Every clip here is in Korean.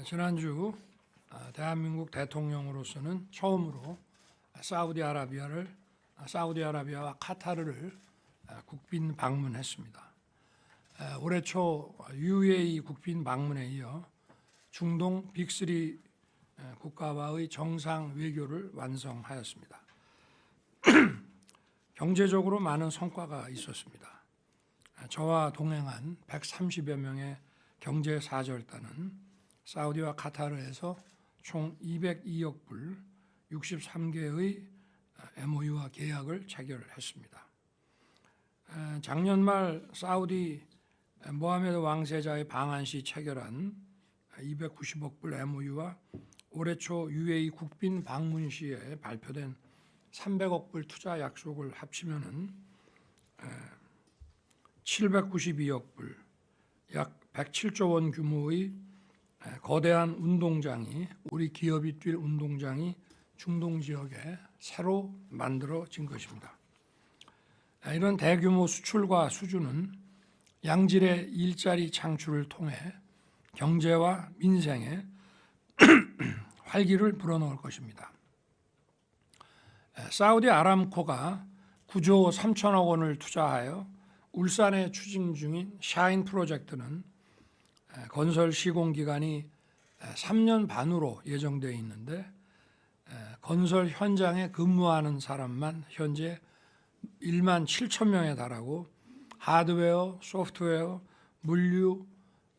지난주 대한민국 대통령으로서는 처음으로 사우디아라비아와 카타르를 국빈 방문했습니다. 올해 초 UAE 국빈 방문에 이어 중동 빅3 국가와의 정상 외교를 완성하였습니다. 경제적으로 많은 성과가 있었습니다. 저와 동행한 130여 명의 경제사절단은 사우디와 카타르에서 총 202억 불 63개의 MOU와 계약을 체결했습니다. 작년 말 사우디 모하메드 왕세자의 방한 시 체결한 290억 불 MOU와 올해 초 UAE 국빈 방문 시에 발표된 300억 불 투자 약속을 합치면은 792억 불, 약 107조 원 규모의 거대한 운동장이, 우리 기업이 뛸 운동장이 중동 지역에 새로 만들어진 것입니다. 이런 대규모 수출과 수주는 양질의 일자리 창출을 통해 경제와 민생에 활기를 불어넣을 것입니다. 사우디 아람코가 9조 3천억 원을 투자하여 울산에 추진 중인 샤인 프로젝트는 건설 시공 기간이 3년 반으로 예정되어 있는데 건설 현장에 근무하는 사람만 현재 1만 7천 명에 달하고 하드웨어, 소프트웨어, 물류,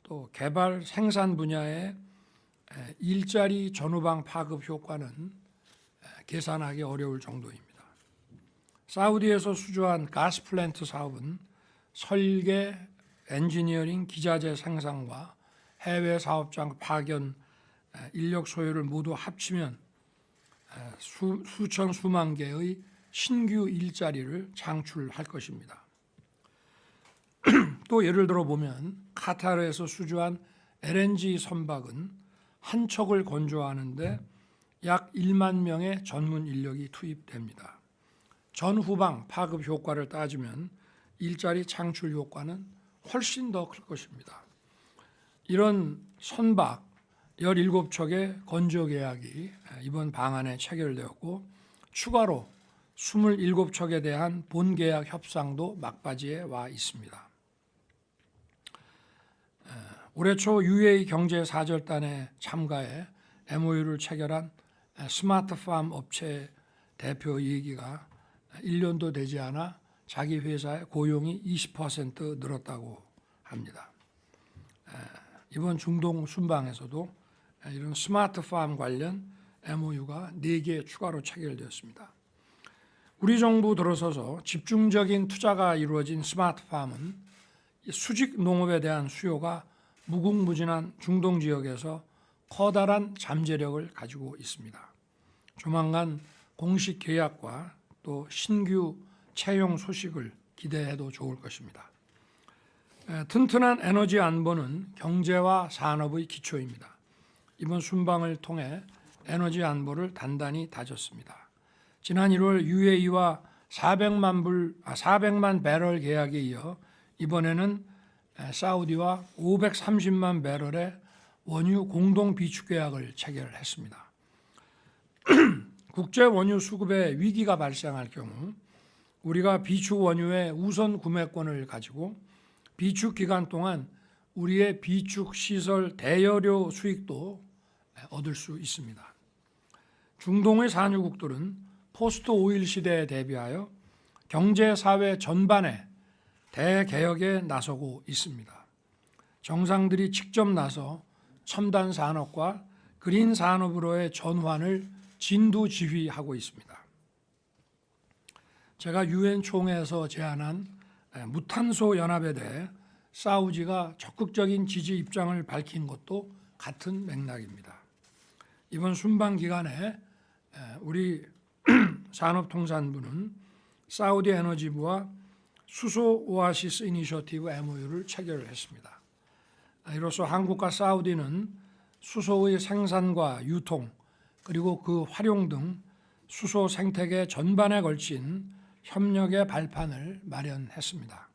또 개발, 생산 분야의 일자리 전후방 파급 효과는 계산하기 어려울 정도입니다. 사우디에서 수주한 가스 플랜트 사업은 설계, 엔지니어링, 기자재 생산과 해외 사업장 파견, 인력 소요를 모두 합치면 수천 수만 개의 신규 일자리를 창출할 것입니다. 또 예를 들어 보면 카타르에서 수주한 LNG 선박은 한 척을 건조하는데 약 1만 명의 전문 인력이 투입됩니다. 전후방 파급 효과를 따지면 일자리 창출 효과는 훨씬 더 클 것입니다. 이런 선박 17척의 건조 계약이 이번 방안에 체결되었고 추가로 27척에 대한 본계약 협상도 막바지에 와 있습니다. 올해 초 UAE 경제사절단에 참가해 MOU를 체결한 스마트팜 업체 대표 얘기가 1년도 되지 않아 자기 회사의 고용이 20% 늘었다고 합니다. 이번 중동 순방에서도 이런 스마트팜 관련 MOU가 4개 추가로 체결되었습니다. 우리 정부 들어서서 집중적인 투자가 이루어진 스마트팜은 수직 농업에 대한 수요가 무궁무진한 중동 지역에서 커다란 잠재력을 가지고 있습니다. 조만간 공식 계약과 또 신규 채용 소식을 기대해도 좋을 것입니다. 튼튼한 에너지 안보는 경제와 산업의 기초입니다. 이번 순방을 통해 에너지 안보를 단단히 다졌습니다. 지난 1월 UAE와 400만 배럴 계약에 이어 이번에는 사우디와 530만 배럴의 원유 공동 비축 계약을 체결했습니다. 국제 원유 수급에 위기가 발생할 경우 우리가 비축 원유의 우선 구매권을 가지고 비축 기간 동안 우리의 비축 시설 대여료 수익도 얻을 수 있습니다. 중동의 산유국들은 포스트 오일 시대에 대비하여 경제 사회 전반에 대개혁에 나서고 있습니다. 정상들이 직접 나서 첨단 산업과 그린 산업으로의 전환을 진두지휘하고 있습니다. 제가 UN 총회에서 제안한 무탄소 연합에 대해 사우디가 적극적인 지지 입장을 밝힌 것도 같은 맥락입니다. 이번 순방 기간에 우리 산업통상부는 사우디 에너지부와 수소 오아시스 이니셔티브 MOU를 체결했습니다. 이로써 한국과 사우디는 수소의 생산과 유통 그리고 그 활용 등 수소 생태계 전반에 걸친 협력의 발판을 마련했습니다.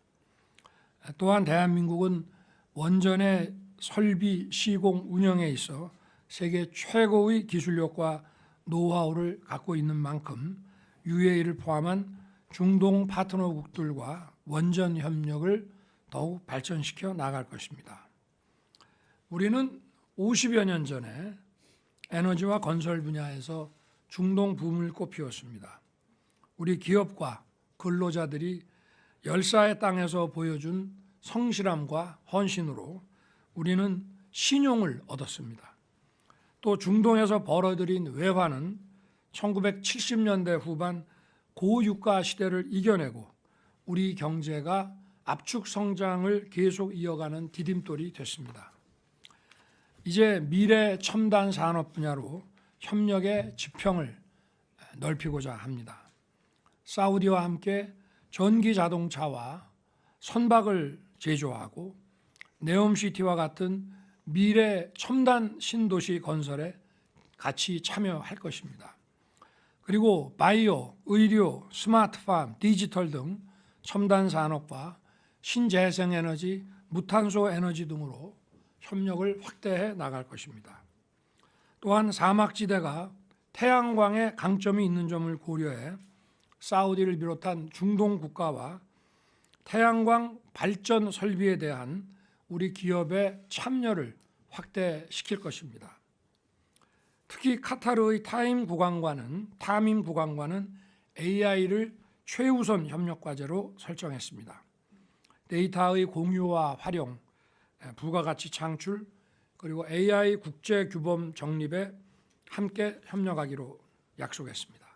또한 대한민국은 원전의 설비, 시공, 운영에 있어 세계 최고의 기술력과 노하우를 갖고 있는 만큼 UAE를 포함한 중동 파트너국들과 원전 협력을 더욱 발전시켜 나갈 것입니다. 우리는 50여 년 전에 에너지와 건설 분야에서 중동 붐을 꽃피웠습니다. 우리 기업과 근로자들이 열사의 땅에서 보여준 성실함과 헌신으로 우리는 신용을 얻었습니다. 또 중동에서 벌어들인 외환은 1970년대 후반 고유가 시대를 이겨내고 우리 경제가 압축 성장을 계속 이어가는 디딤돌이 됐습니다. 이제 미래 첨단 산업 분야로 협력의 지평을 넓히고자 합니다. 사우디와 함께 전기 자동차와 선박을 제조하고 네옴시티와 같은 미래 첨단 신도시 건설에 같이 참여할 것입니다. 그리고 바이오, 의료, 스마트팜, 디지털 등 첨단 산업과 신재생에너지, 무탄소 에너지 등으로 협력을 확대해 나갈 것입니다. 또한 사막지대가 태양광의 강점이 있는 점을 고려해 사우디를 비롯한 중동 국가와 태양광 발전 설비에 대한 우리 기업의 참여를 확대시킬 것입니다. 특히 카타르의 타밈 국왕과는 AI를 최우선 협력 과제로 설정했습니다. 데이터의 공유와 활용, 부가가치 창출, 그리고 AI 국제 규범 정립에 함께 협력하기로 약속했습니다.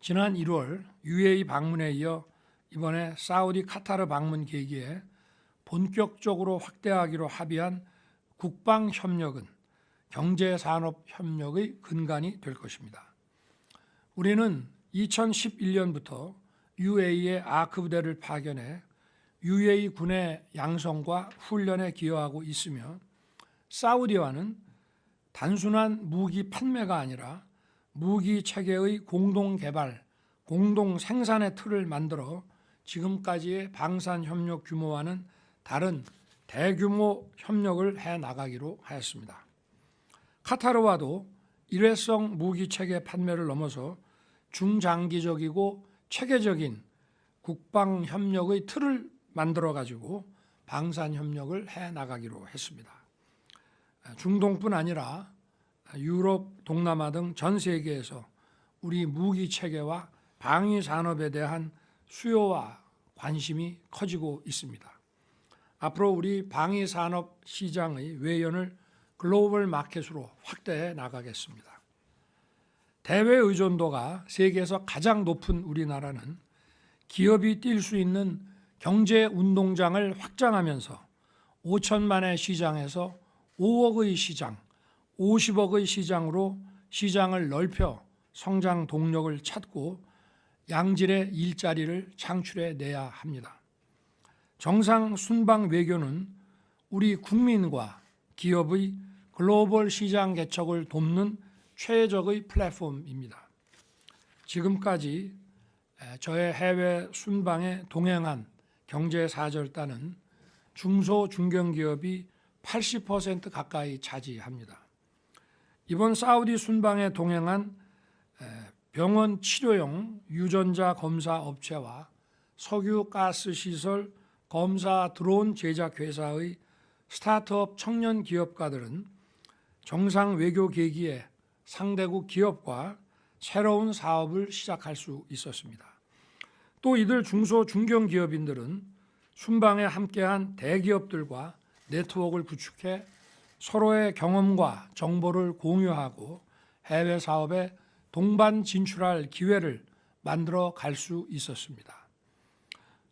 지난 1월 UAE 방문에 이어 이번에 사우디 카타르 방문 계기에 본격적으로 확대하기로 합의한 국방 협력은 경제 산업 협력의 근간이 될 것입니다. 우리는 2011년부터 UAE의 아크 부대를 파견해 UAE 군의 양성과 훈련에 기여하고 있으며 사우디와는 단순한 무기 판매가 아니라 무기 체계의 공동 개발, 공동 생산의 틀을 만들어 지금까지의 방산 협력 규모와는 다른 대규모 협력을 해 나가기로 하였습니다. 카타르와도 일회성 무기 체계 판매를 넘어서 중장기적이고 체계적인 국방 협력의 틀을 만들어 가지고 방산 협력을 해 나가기로 했습니다. 중동뿐 아니라 유럽, 동남아 등 전 세계에서 우리 무기 체계와 방위 산업에 대한 수요와 관심이 커지고 있습니다. 앞으로 우리 방위 산업 시장의 외연을 글로벌 마켓으로 확대해 나가겠습니다. 대외 의존도가 세계에서 가장 높은 우리나라는 기업이 뛸 수 있는 경제 운동장을 확장하면서 5천만의 시장에서 5억의 시장, 50억의 시장으로 시장을 넓혀 성장 동력을 찾고 양질의 일자리를 창출해 내야 합니다. 정상 순방 외교는 우리 국민과 기업의 글로벌 시장 개척을 돕는 최적의 플랫폼입니다. 지금까지 저의 해외 순방에 동행한 경제사절단은 중소 중견기업이 80% 가까이 차지합니다. 이번 사우디 순방에 동행한 병원 치료용 유전자 검사 업체와 석유 가스 시설 검사 드론 제작 회사의 스타트업 청년 기업가들은 정상 외교 계기에 상대국 기업과 새로운 사업을 시작할 수 있었습니다. 또 이들 중소 중견 기업인들은 순방에 함께한 대기업들과 네트워크를 구축해 서로의 경험과 정보를 공유하고 해외 사업에 동반 진출할 기회를 만들어 갈 수 있었습니다.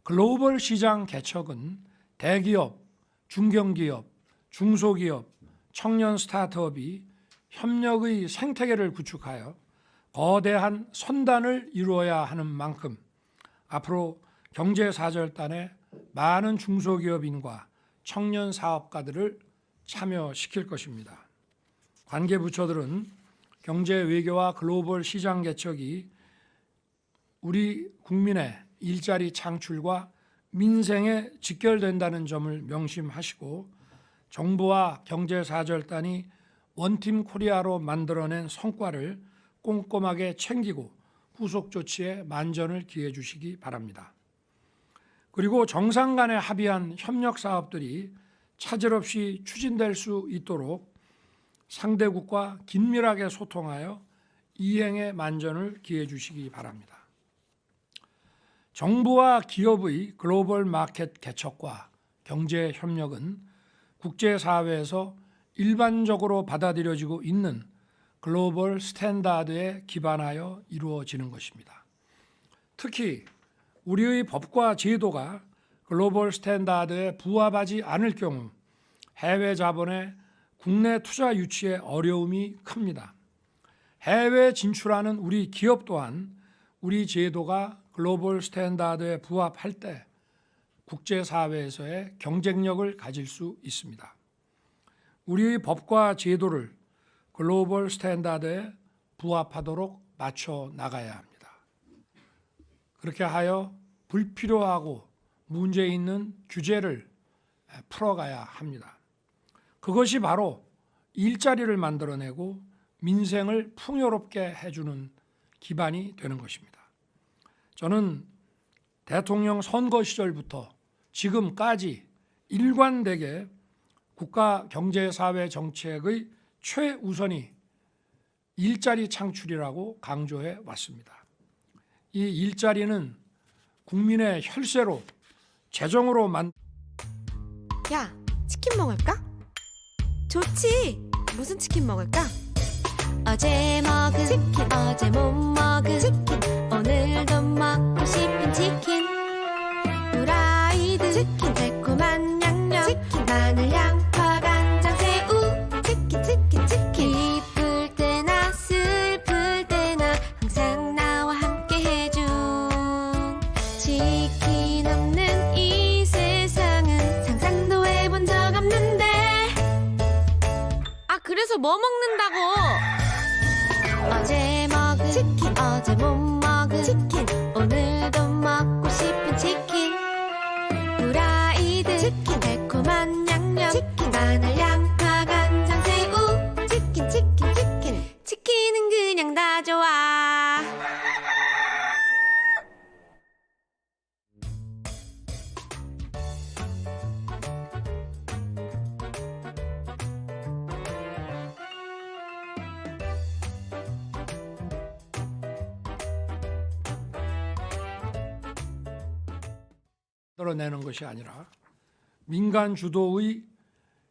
글로벌 시장 개척은 대기업, 중견기업, 중소기업, 청년 스타트업이 협력의 생태계를 구축하여 거대한 선단을 이루어야 하는 만큼 앞으로 경제사절단에 많은 중소기업인과 청년 사업가들을 참여시킬 것입니다. 관계부처들은 경제 외교와 글로벌 시장 개척이 우리 국민의 일자리 창출과 민생에 직결된다는 점을 명심하시고 정부와 경제사절단이 원팀 코리아로 만들어낸 성과를 꼼꼼하게 챙기고 후속 조치에 만전을 기해 주시기 바랍니다. 그리고 정상 간에 합의한 협력 사업들이 차질 없이 추진될 수 있도록 상대국과 긴밀하게 소통하여 이행에 만전을 기해 주시기 바랍니다. 정부와 기업의 글로벌 마켓 개척과 경제 협력은 국제사회에서 일반적으로 받아들여지고 있는 글로벌 스탠다드에 기반하여 이루어지는 것입니다. 특히 우리의 법과 제도가 글로벌 스탠다드에 부합하지 않을 경우 해외 자본의 국내 투자 유치에 어려움이 큽니다. 해외 진출하는 우리 기업 또한 우리 제도가 글로벌 스탠다드에 부합할 때 국제사회에서의 경쟁력을 가질 수 있습니다. 우리의 법과 제도를 글로벌 스탠다드에 부합하도록 맞춰 나가야 합니다. 그렇게 하여 불필요하고 문제 있는 규제를 풀어가야 합니다. 그것이 바로 일자리를 만들어내고 민생을 풍요롭게 해주는 기반이 되는 것입니다. 저는 대통령 선거 시절부터 지금까지 일관되게 국가 경제사회 정책의 최우선이 일자리 창출이라고 강조해 왔습니다. 이 일자리는 국민의 혈세로 재정으로 야, 치킨 먹을까? 좋지! 무슨 치킨 먹을까? 어제 먹은 치킨, 어제 못 먹은 치킨, 오늘도 먹고 싶은 치킨. 후라이드 치킨, 달콤한 양념 치킨, 마늘 양파 간장 새우 치킨 치킨 치킨. 기쁠 때나 슬플 때나 항상 나와 함께 해준 치킨 없는 이 세상은 상상도 해본 적 없는데. 아, 그래서 뭐 먹는다고? 어제 먹은 치킨, 어제 못 먹은 치킨, 오늘도 먹고 싶은 치킨. 후라이드 치킨, 달콤한 양념 치킨, 마늘 양파 간장 새우 치킨 치킨 치킨. 치킨은 그냥 다 좋아. 만들어내는 것이 아니라 민간 주도의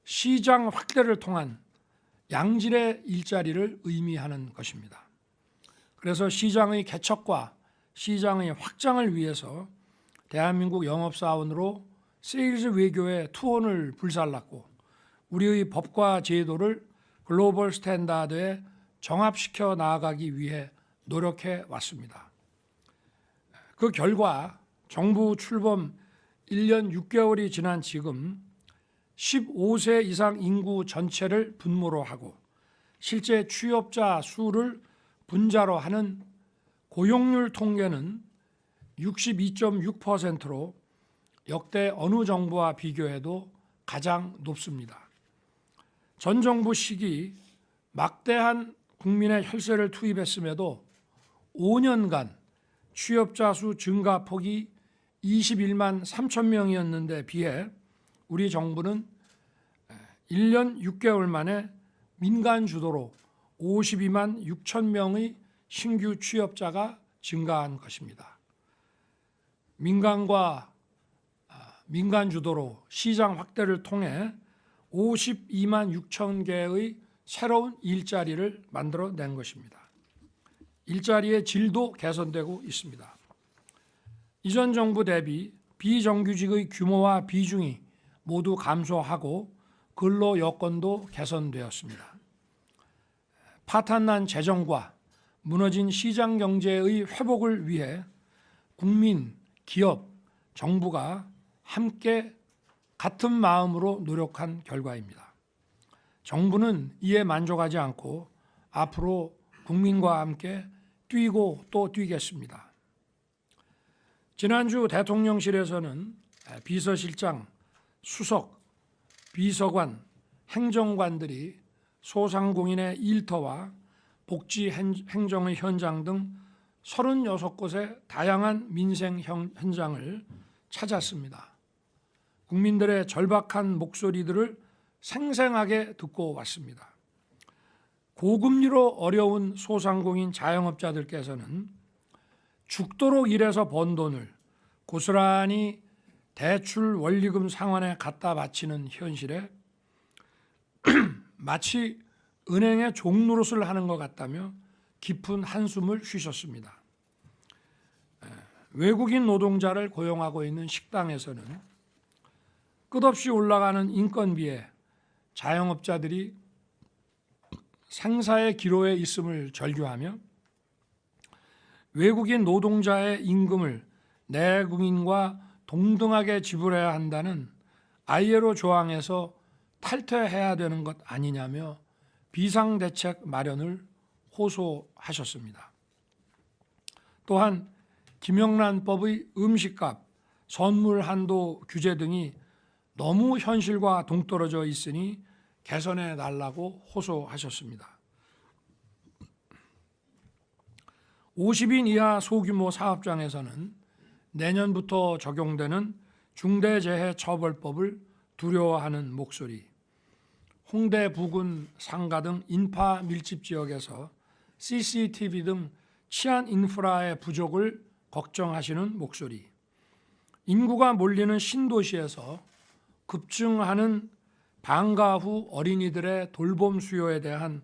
시장 확대를 통한 양질의 일자리를 의미하는 것입니다. 그래서 시장의 개척과 시장의 확장을 위해서 대한민국 영업사원으로 세일즈 외교의 투혼을 불살랐고 우리의 법과 제도를 글로벌 스탠다드에 정합시켜 나아가기 위해 노력해 왔습니다. 그 결과 정부 출범 1년 6개월이 지난 지금 15세 이상 인구 전체를 분모로 하고 실제 취업자 수를 분자로 하는 고용률 통계는 62.6%로 역대 어느 정부와 비교해도 가장 높습니다. 전 정부 시기 막대한 국민의 혈세를 투입했음에도 5년간 취업자 수 증가 폭이 21만 3천 명이었는데 비해 우리 정부는 1년 6개월 만에 민간 주도로 52만 6천 명의 신규 취업자가 증가한 것입니다. 민간 주도로 시장 확대를 통해 52만 6천 개의 새로운 일자리를 만들어낸 것입니다. 일자리의 질도 개선되고 있습니다. 이전 정부 대비 비정규직의 규모와 비중이 모두 감소하고 근로 여건도 개선되었습니다. 파탄난 재정과 무너진 시장 경제의 회복을 위해 국민, 기업, 정부가 함께 같은 마음으로 노력한 결과입니다. 정부는 이에 만족하지 않고 앞으로 국민과 함께 뛰고 또 뛰겠습니다. 지난주 대통령실에서는 비서실장, 수석, 비서관, 행정관들이 소상공인의 일터와 복지 행정의 현장 등 36곳의 다양한 민생 현장을 찾았습니다. 국민들의 절박한 목소리들을 생생하게 듣고 왔습니다. 고금리로 어려운 소상공인 자영업자들께서는 죽도록 일해서 번 돈을 고스란히 대출 원리금 상환에 갖다 바치는 현실에 마치 은행의 종노릇을 하는 것 같다며 깊은 한숨을 쉬셨습니다. 외국인 노동자를 고용하고 있는 식당에서는 끝없이 올라가는 인건비에 자영업자들이 생사의 기로에 있음을 절규하며 외국인 노동자의 임금을 내국인과 동등하게 지불해야 한다는 ILO 조항에서 탈퇴해야 되는 것 아니냐며 비상대책 마련을 호소하셨습니다. 또한 김영란법의 음식값, 선물 한도 규제 등이 너무 현실과 동떨어져 있으니 개선해 달라고 호소하셨습니다. 50인 이하 소규모 사업장에서는 내년부터 적용되는 중대재해처벌법을 두려워하는 목소리, 홍대 부근 상가 등 인파 밀집 지역에서 CCTV 등 치안 인프라의 부족을 걱정하시는 목소리, 인구가 몰리는 신도시에서 급증하는 방과 후 어린이들의 돌봄 수요에 대한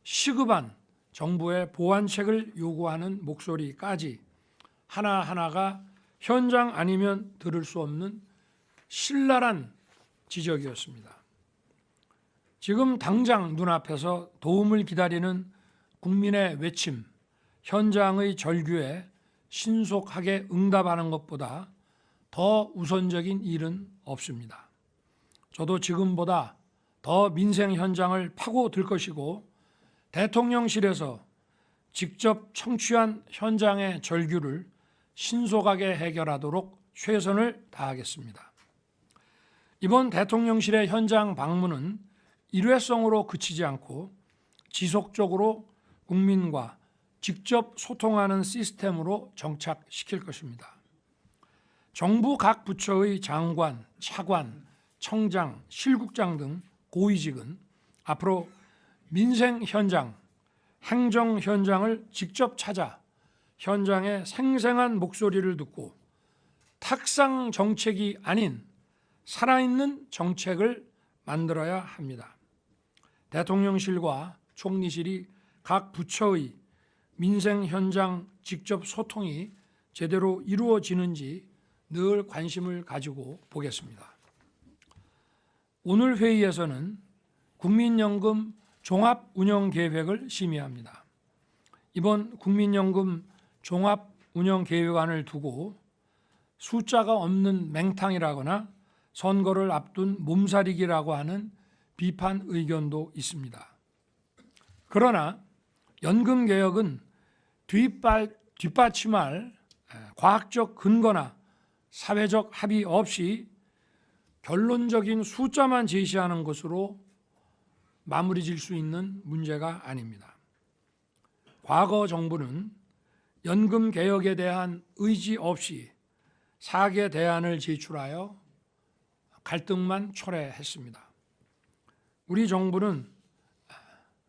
시급한 정부의 보완책을 요구하는 목소리까지 하나하나가 현장 아니면 들을 수 없는 신랄한 지적이었습니다. 지금 당장 눈앞에서 도움을 기다리는 국민의 외침, 현장의 절규에 신속하게 응답하는 것보다 더 우선적인 일은 없습니다. 저도 지금보다 더 민생 현장을 파고들 것이고 대통령실에서 직접 청취한 현장의 절규를 신속하게 해결하도록 최선을 다하겠습니다. 이번 대통령실의 현장 방문은 일회성으로 그치지 않고 지속적으로 국민과 직접 소통하는 시스템으로 정착시킬 것입니다. 정부 각 부처의 장관, 차관, 청장, 실국장 등 고위직은 앞으로 민생 현장, 행정 현장을 직접 찾아 현장의 생생한 목소리를 듣고 탁상 정책이 아닌 살아있는 정책을 만들어야 합니다. 대통령실과 총리실이 각 부처의 민생 현장 직접 소통이 제대로 이루어지는지 늘 관심을 가지고 보겠습니다. 오늘 회의에서는 국민연금 종합운영계획을 심의합니다. 이번 국민연금 종합운영계획안을 두고 숫자가 없는 맹탕이라거나 선거를 앞둔 몸살이기라고 하는 비판 의견도 있습니다. 그러나 연금개혁은 뒷받침할 과학적 근거나 사회적 합의 없이 결론적인 숫자만 제시하는 것으로 마무리 질 수 있는 문제가 아닙니다. 과거 정부는 연금개혁에 대한 의지 없이 사개 대안을 제출하여 갈등만 초래했습니다. 우리 정부는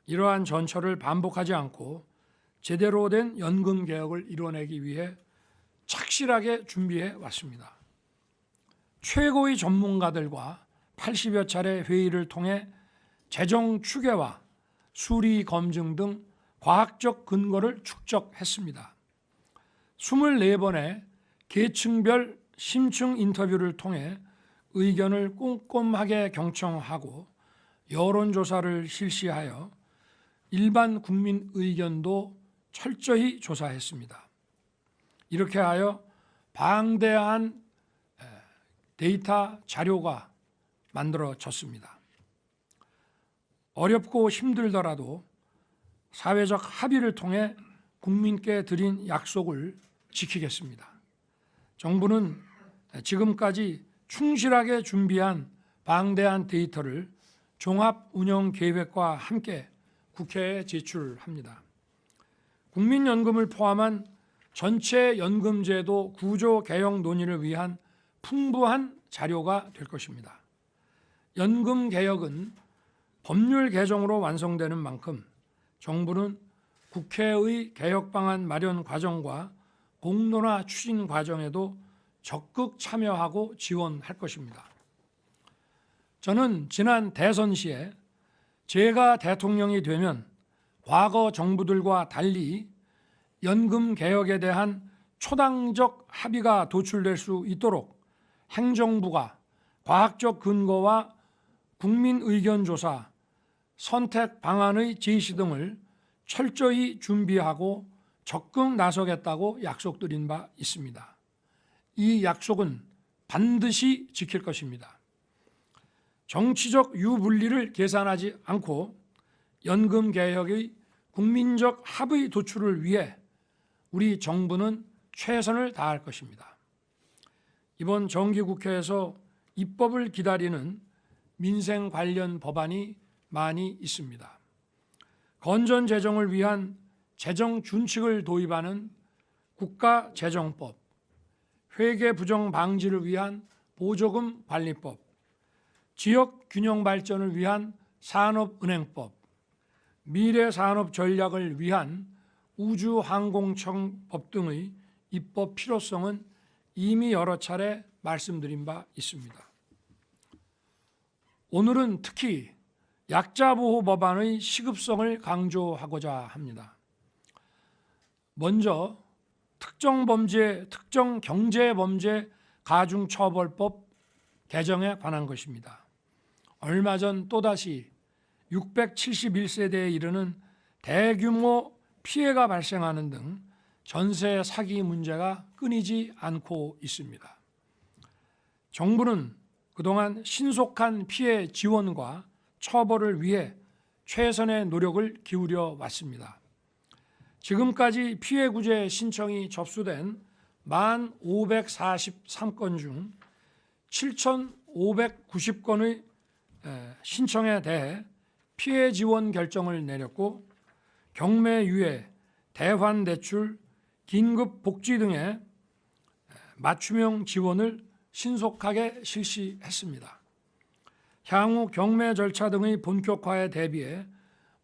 이러한 전철을 반복하지 않고 제대로 된 연금개혁을 이뤄내기 위해 착실하게 준비해 왔습니다. 최고의 전문가들과 80여 차례 회의를 통해 재정 추계와 수리 검증 등 과학적 근거를 축적했습니다. 24번의 계층별 심층 인터뷰를 통해 의견을 꼼꼼하게 경청하고 여론조사를 실시하여 일반 국민 의견도 철저히 조사했습니다. 이렇게 하여 방대한 데이터 자료가 만들어졌습니다. 어렵고 힘들더라도 사회적 합의를 통해 국민께 드린 약속을 지키겠습니다. 정부는 지금까지 충실하게 준비한 방대한 데이터를 종합 운영 계획과 함께 국회에 제출합니다. 국민연금을 포함한 전체 연금제도 구조 개혁 논의를 위한 풍부한 자료가 될 것입니다. 연금 개혁은 법률 개정으로 완성되는 만큼 정부는 국회의 개혁 방안 마련 과정과 공론화 추진 과정에도 적극 참여하고 지원할 것입니다. 저는 지난 대선 시에 제가 대통령이 되면 과거 정부들과 달리 연금 개혁에 대한 초당적 합의가 도출될 수 있도록 행정부가 과학적 근거와 국민 의견 조사, 선택 방안의 제시 등을 철저히 준비하고 적극 나서겠다고 약속드린 바 있습니다. 이 약속은 반드시 지킬 것입니다. 정치적 유불리를 계산하지 않고 연금 개혁의 국민적 합의 도출을 위해 우리 정부는 최선을 다할 것입니다. 이번 정기국회에서 입법을 기다리는 민생 관련 법안이 많이 있습니다. 건전 재정을 위한 재정 준칙을 도입하는 국가재정법, 회계 부정 방지를 위한 보조금 관리법, 지역 균형 발전을 위한 산업은행법, 미래 산업 전략을 위한 우주항공청법 등의 입법 필요성은 이미 여러 차례 말씀드린 바 있습니다. 오늘은 특히 약자보호 법안의 시급성을 강조하고자 합니다. 먼저 특정범죄, 특정경제범죄 가중처벌법 개정에 관한 것입니다. 얼마 전 또다시 671세대에 이르는 대규모 피해가 발생하는 등 전세 사기 문제가 끊이지 않고 있습니다. 정부는 그동안 신속한 피해 지원과 처벌을 위해 최선의 노력을 기울여 왔습니다. 지금까지 피해 구제 신청이 접수된 1,543건 중 7,590건의 신청에 대해 피해 지원 결정을 내렸고 경매유예, 대환대출, 긴급복지 등의 맞춤형 지원을 신속하게 실시했습니다. 향후 경매 절차 등의 본격화에 대비해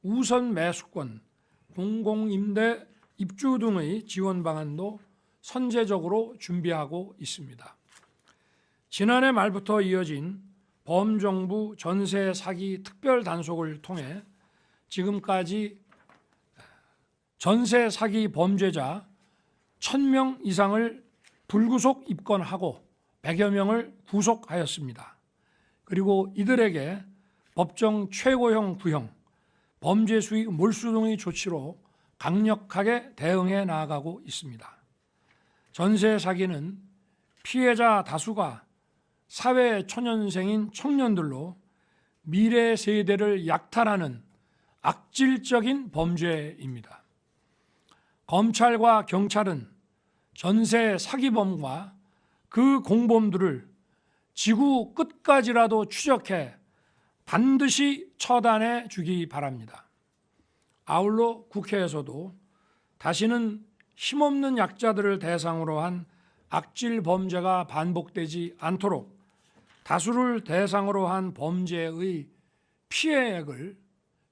우선 매수권, 공공임대 입주 등의 지원 방안도 선제적으로 준비하고 있습니다. 지난해 말부터 이어진 범정부 전세 사기 특별 단속을 통해 지금까지 전세 사기 범죄자 1,000명 이상을 불구속 입건하고 100여 명을 구속하였습니다. 그리고 이들에게 법정 최고형 구형, 범죄 수익 몰수 등의 조치로 강력하게 대응해 나아가고 있습니다. 전세 사기는 피해자 다수가 사회 초년생인 청년들로 미래 세대를 약탈하는 악질적인 범죄입니다. 검찰과 경찰은 전세 사기범과 그 공범들을 지구 끝까지라도 추적해 반드시 처단해 주기 바랍니다. 아울러 국회에서도 다시는 힘없는 약자들을 대상으로 한 악질 범죄가 반복되지 않도록 다수를 대상으로 한 범죄의 피해액을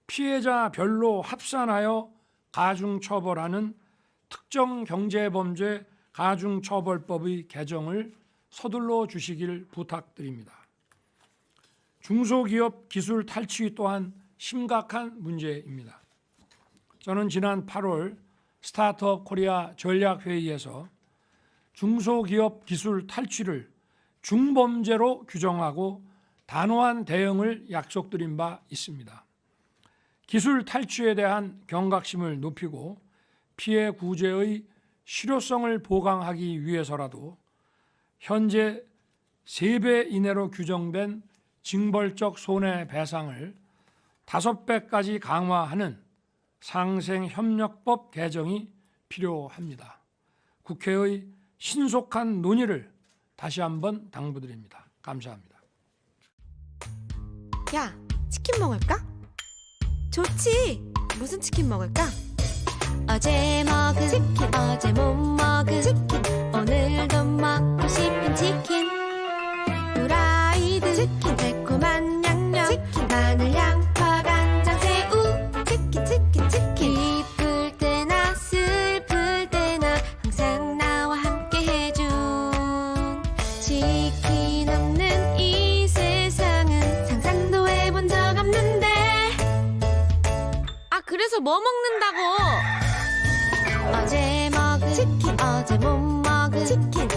피해자별로 합산하여 가중처벌하는 특정경제범죄 가중처벌법의 개정을 서둘러 주시길 부탁드립니다. 중소기업 기술 탈취 또한 심각한 문제입니다. 저는 지난 8월 스타트업 코리아 전략회의에서 중소기업 기술 탈취를 중범죄로 규정하고 단호한 대응을 약속드린 바 있습니다. 기술 탈취에 대한 경각심을 높이고 피해 구제의 실효성을 보강하기 위해서라도 현재 3배 이내로 규정된 징벌적 손해배상을 5배까지 강화하는 상생협력법 개정이 필요합니다. 국회의 신속한 논의를 다시 한번 당부드립니다. 감사합니다. 야, 치킨 먹을까? 좋지. 무슨 치킨 먹을까? 어제 먹은 치킨, 어제 못 먹은 치킨, 오늘도 먹고 싶은 치킨. 후라이드 치킨, 달콤한 양념 치킨, 마늘, 양파, 간장, 새우 치킨, 치킨, 치킨. 기쁠 때나 슬플 때나 항상 나와 함께 해준 치킨 없는 이 세상은 상상도 해본 적 없는데. 아, 그래서 뭐 먹는다고? 어제 먹은 치킨, 어제 못 먹은 치킨,